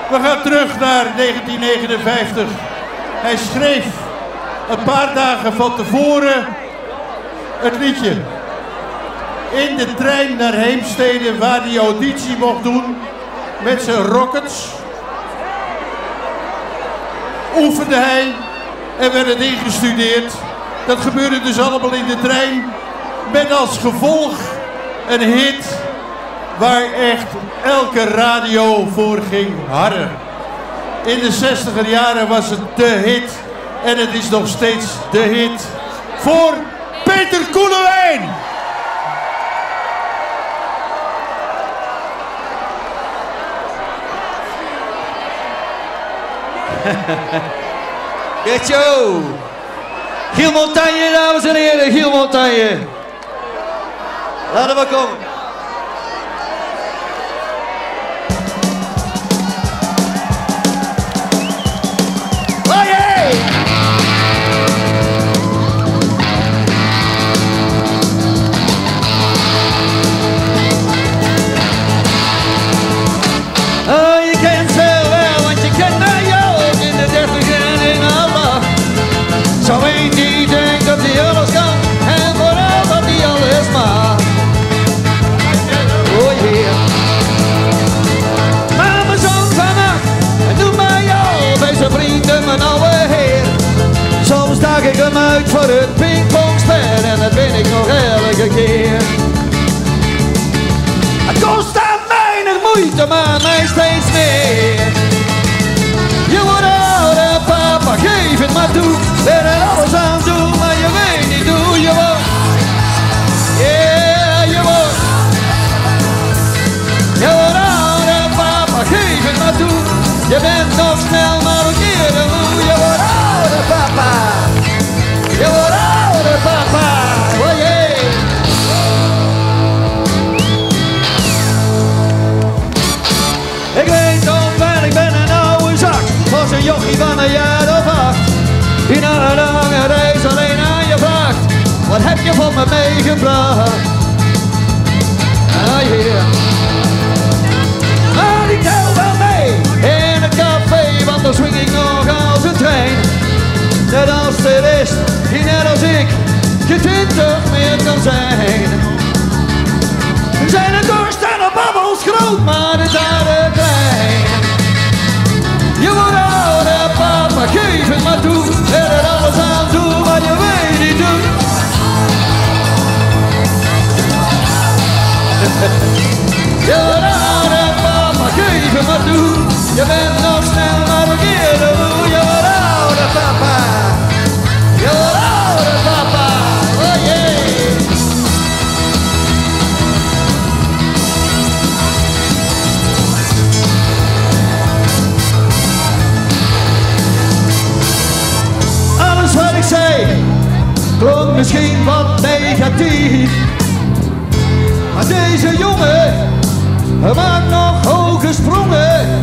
We gaan terug naar 1959. Hij schreef een paar dagen van tevoren het liedje. In de trein naar Heemstede, waar hij auditie mocht doen met zijn Rockets, oefende hij en werd het ingestudeerd. Dat gebeurde dus allemaal in de trein, met als gevolg een hit waar echt elke radio voor ging harren. In de 60er jaren was het de hit en het is nog steeds de hit voor Peter Koelewijn. Get yo! Giel Montagne, dames en heren, Giel Montagne. Laten we komen. Zo één die denkt dat hij alles kan en vooral dat hij alles mag. Oh yeah. Maar mijn zoon vannacht, en doe mij al bij zijn vrienden mijn oude heer. Soms daag ik hem uit voor het pingpongspel en dat ben ik nog elke keer. Het kost aan weinig moeite, maar mij steeds meer. Je wordt ouder, papa, geef het maar toe. Ben er alles aan doen, maar je weet niet hoe je wordt. Yeah, je wordt. Je wordt ouder, papa, geef het maar toe. Je bent nog snel, maar een keer de moe. Je wordt ouder, papa. Je wordt ouder, papa. Oh yeah. Ik weet nog wel, ik ben een oude zak. Was een jochie van een jaar of 8. Die na een lange reis alleen aan je vraagt: wat heb je van me meegebracht? Ah yeah. Maar ik tel wel mee in het café, want dan swing ik nog als een trein. Net als de rest, die net als ik, geen 20 meer kan zijn. Zijn de dorst en de babbels groot, maar de daden klein. Je wordt ouder, papa, geef het maar toe. En er alles aan doen, maar je weet niet hoe. Je wordt ouder, papa, geef het maar toe. Je bent nog snel, maar een keer de moe. Je wordt ouder, papa. Je wordt ouder, papa. Oh yeah. Wat ik zei, klonk misschien wat negatief. Maar deze jongen, hij maakt nog hoge sprongen.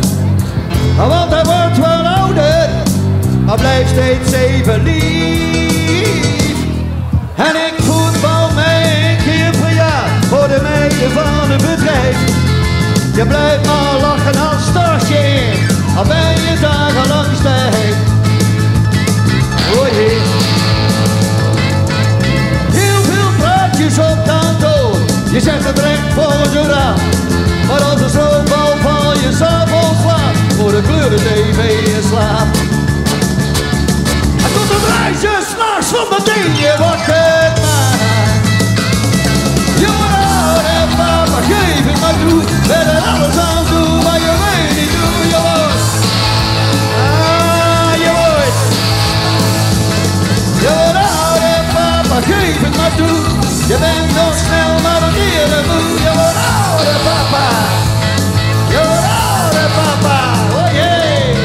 Want hij wordt wel ouder, maar blijft steeds even lief. En ik voetbal mij 1 keer per jaar voor de meiden van het bedrijf. Je blijft maar lachen als stadje, al ben je dagenlang stijf. Oh yeah. Heel veel praatjes op kantoor, je zegt het recht voor je raam. Maar als een stroombal val je s'avonds laat, voor de kleuren tv in slaap. En tot het reisje s'nachts van mijn je wakker maakt. Je wordt ouder, papa, geef het maar toe. Ben er alles aan doen, maar je weet niet hoe je wordt. Je wordt. Je wordt ouder, papa, geef het maar toe. Je bent nog snel, maar een eerder moe. Je wordt ouder, papa. Je wordt ouder, papa. Oh yeah.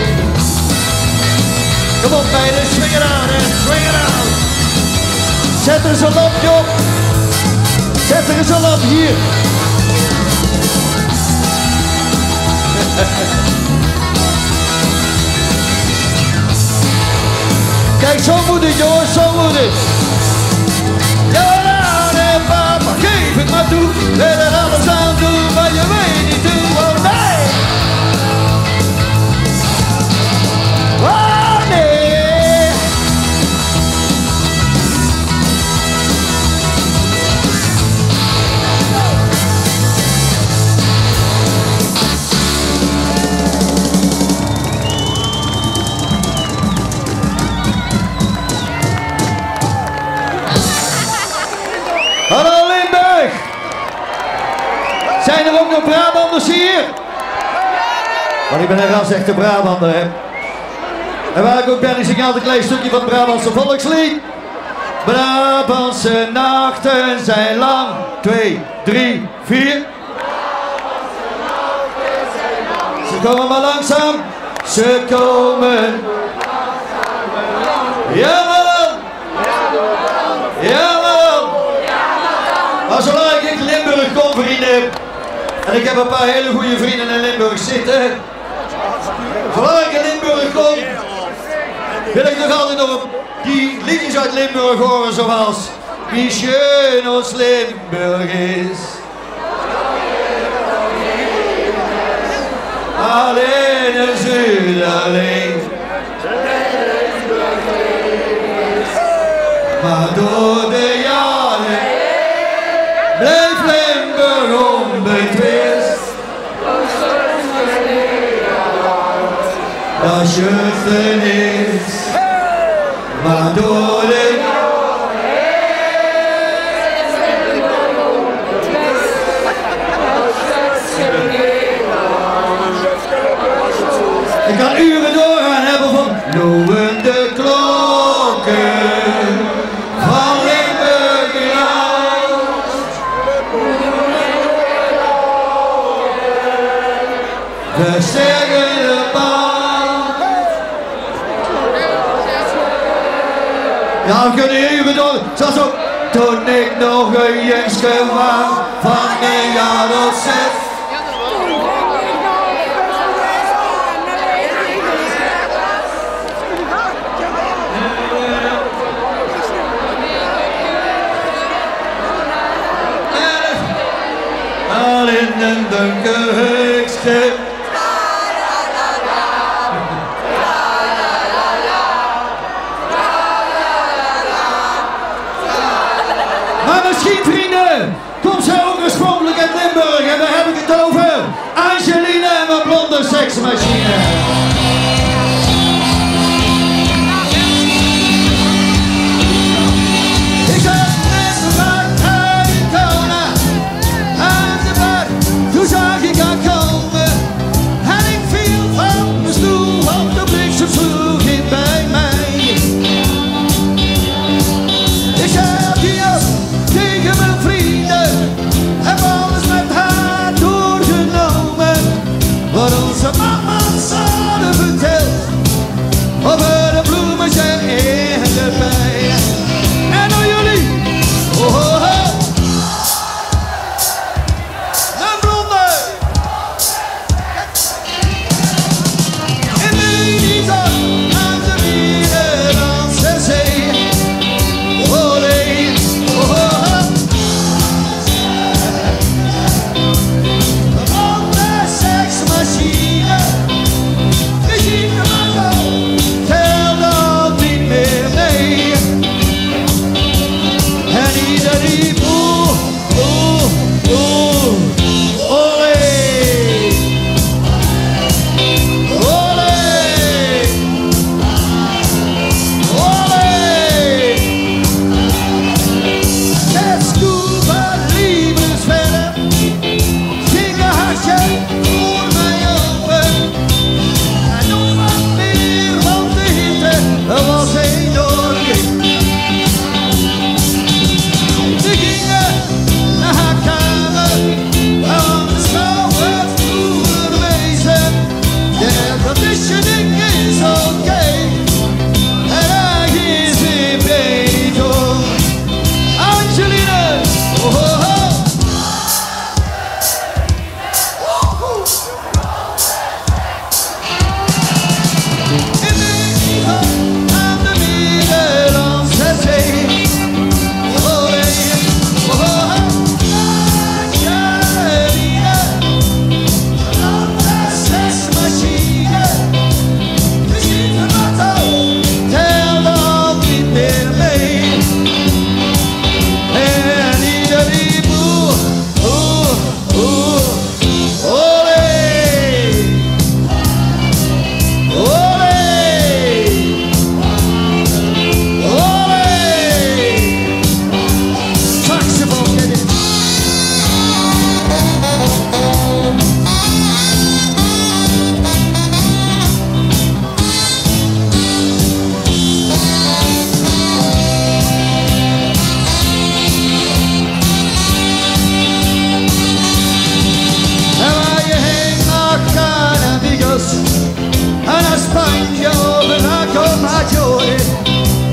Kom op meiden, swing eraan en swing eraan. Zet er eens een lapje op. Zet er eens een lap hier. Kijk, zo moet het jongens, zo moet het. Ja, nee, papa, geef het maar toe. Wil er alles aan doen, maar je weet niet hoe. Oh nee. nog Brabanders hier? Want ik ben een ras-echte Brabander, hè. En waar ik ook ben, is ik altijd een klein stukje van het Brabantse volkslied. Brabantse nachten zijn lang. 2, 3, 4. Ze komen maar langzaam. Ze komen. Jawel! Jawel! Maar zolang ik in Limburg kom, vrienden. En ik heb een paar hele goede vrienden in Limburg zitten. Zolang ik in Limburg kom, wil ik nog altijd nog die liedjes uit Limburg horen, zoals Wie schön ons Limburg is. Alleen een zuiderling. Maar door de jaren bleef Limburg onbetwist. Dat zuchten is. Maar door de ik kan uren doorgaan hebben van loeiende klokken van Limburg land. We zeggen de band. Ja, we kunnen uren door. Zoals ook toen ik nog een jongske was van een jaar of 6. Al in een donker hutje. Maar misschien, vrienden, komt zij ook oorspronkelijk uit Limburg en daar heb ik het over Angeline en mijn blonde seksmachine. Toen zag ik haar komen en ik viel van mijn stoel, want de bliksem sloeg in bij mij. Ik zei hier tegen mijn vrienden, heb alles met haar doorgenomen, wat onze mama's hadden verteld over de bloemetjes in de bij. En door jullie, oh, oh, oh. Machine.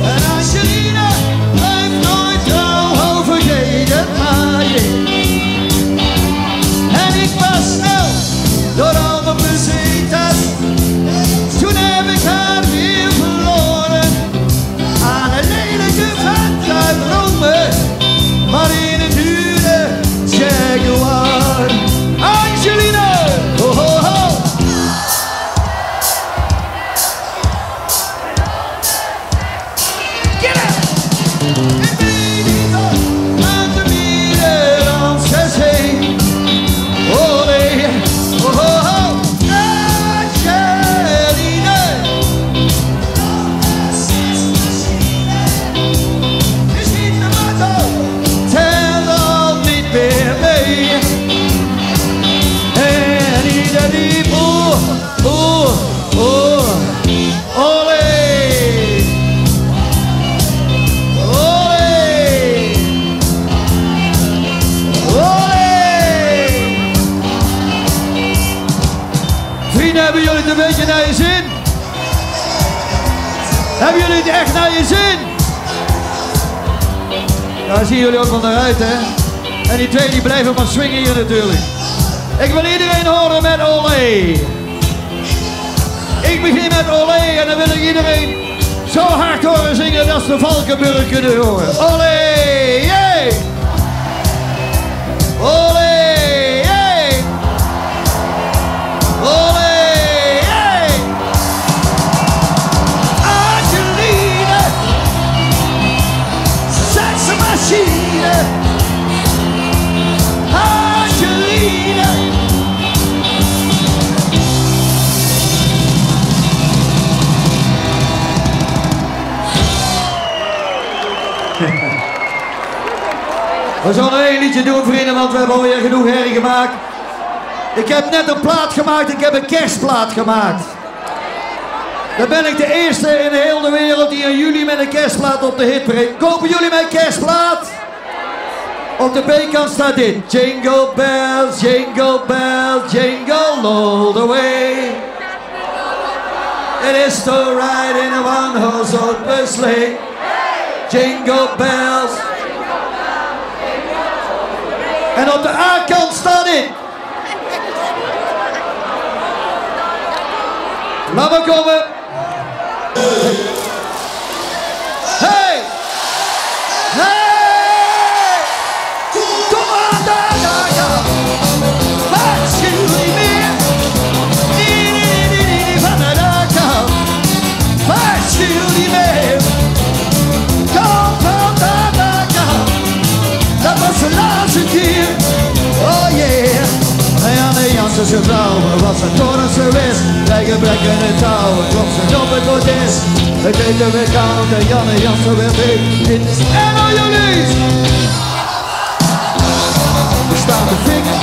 En Angelina heeft nooit trouw vergeten mij. En ik was snel door al mijn bezeten. Toen heb ik haar weer verloren. Aan een lelijke vent uit Rome, maar in een dure Jaguar. Angelina! Ho, ho, ho. Get it! Ik weet niet wat aan de Middellandse Zee. Olé, ho, ho, ho. Angelina! Is niet de motto, tel al niet meer mee. En ieder diep, olé. Olé. Olé. Vrienden, hebben jullie het een beetje naar je zin? Hebben jullie het echt naar je zin? Daar zien jullie ook wel naar uit, hè? En die twee die blijven maar swingen hier natuurlijk. Ik wil iedereen horen met olé. Ik begin met olé en dan wil ik iedereen zo hard horen zingen dat ze de Valkenburg kunnen horen. Olé, jee! Olé, jee! Olé, jee! Angelina, seksmachine. Angelina. We zullen nog één liedje doen, vrienden, want we hebben alweer genoeg herrie gemaakt. Ik heb net een plaat gemaakt, ik heb een kerstplaat gemaakt. Dan ben ik de eerste in de hele wereld die in juli met een kerstplaat op de hit brengt. Kopen jullie mijn kerstplaat? Op de B-kant staat dit. Jingle bells, jingle all the way. It is to ride in a one-horse open sleigh. Jingle bells. En op de A-kant staat dit. Laat maar komen. Hey! Hey! Kom aan daar, ja. Wat jullie meer? Nee, van de dakkant. Wat jullie meer? Kom van de dakkant. Dat was de laatste keer. Oh yeah. En Janne Jansen's vrouwen was een Torrense wist. Wij gebrekken het touwen, klopt ze op het bordes. Het eten weer koud en Janne Jansen weer mee. Dit is en jullie. We staan de vinger.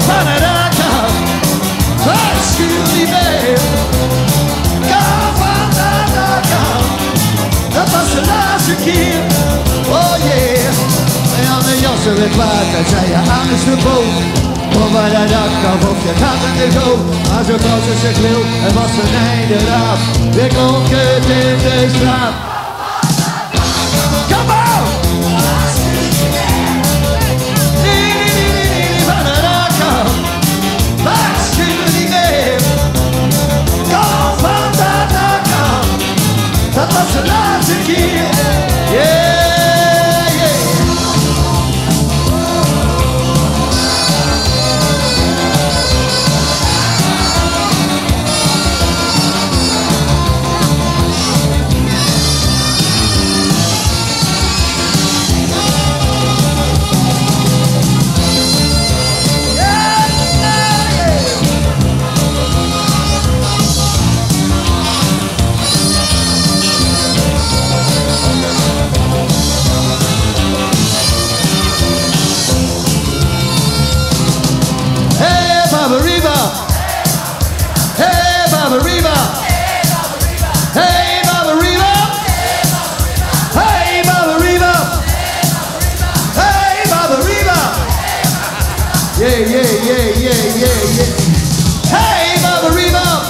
Van het dakkant. Wat jullie mee? Kom van de dakkant. Dat was de laatste keer. Oh yeah. En Janne Jansen weer kwaad en zei je aan is de boot. Kom bij de dakkant of je gaat in de goot. Maar zo gauw ze zich wil, het was een einde raad. Weer klonk het in de straat. Kom op! Nee, van de dakkant. Wat jullie meer? Kom van de dakkant. Dat was de laatste keer. Yeah! Yeah. Hey, Baba Reba!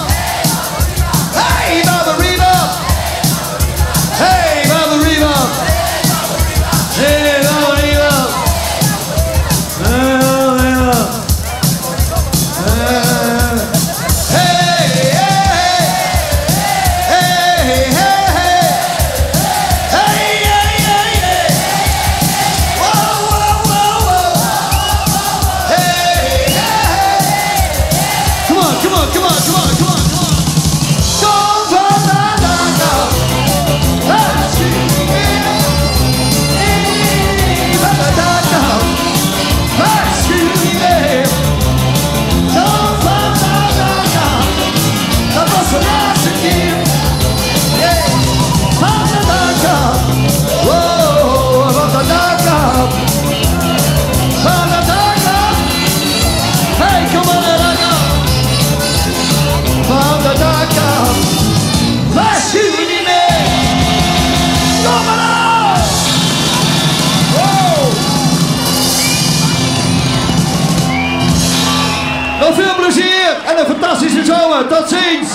Nog veel plezier en een fantastische zomer. Tot ziens.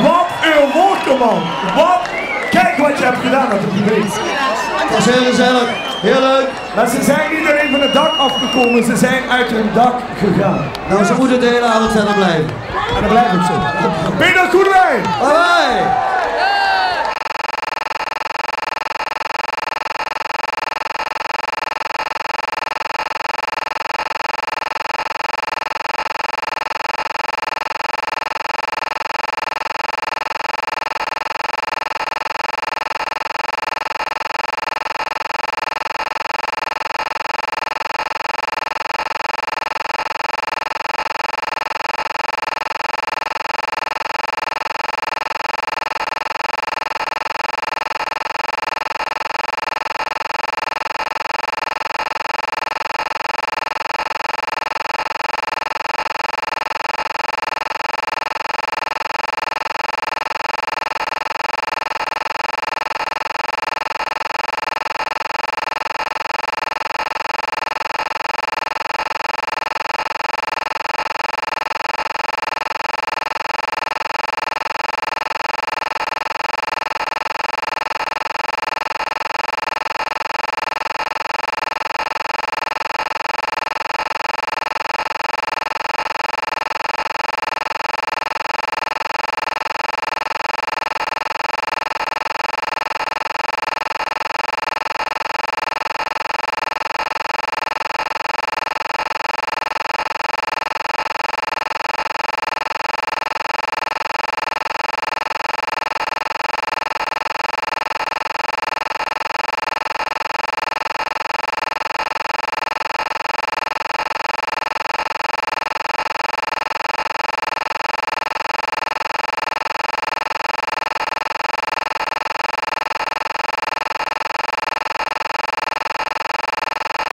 Wat een woord, man. Wat? Kijk wat je hebt gedaan met het publiek. Dat was heel gezellig. Heel leuk. Maar ze zijn niet alleen van het dak afgekomen, ze zijn uit hun dak gegaan. Nou, ze moeten de hele avond verder blijven. En dat blijft ook zo. Peter Koelewijn! Bye bye.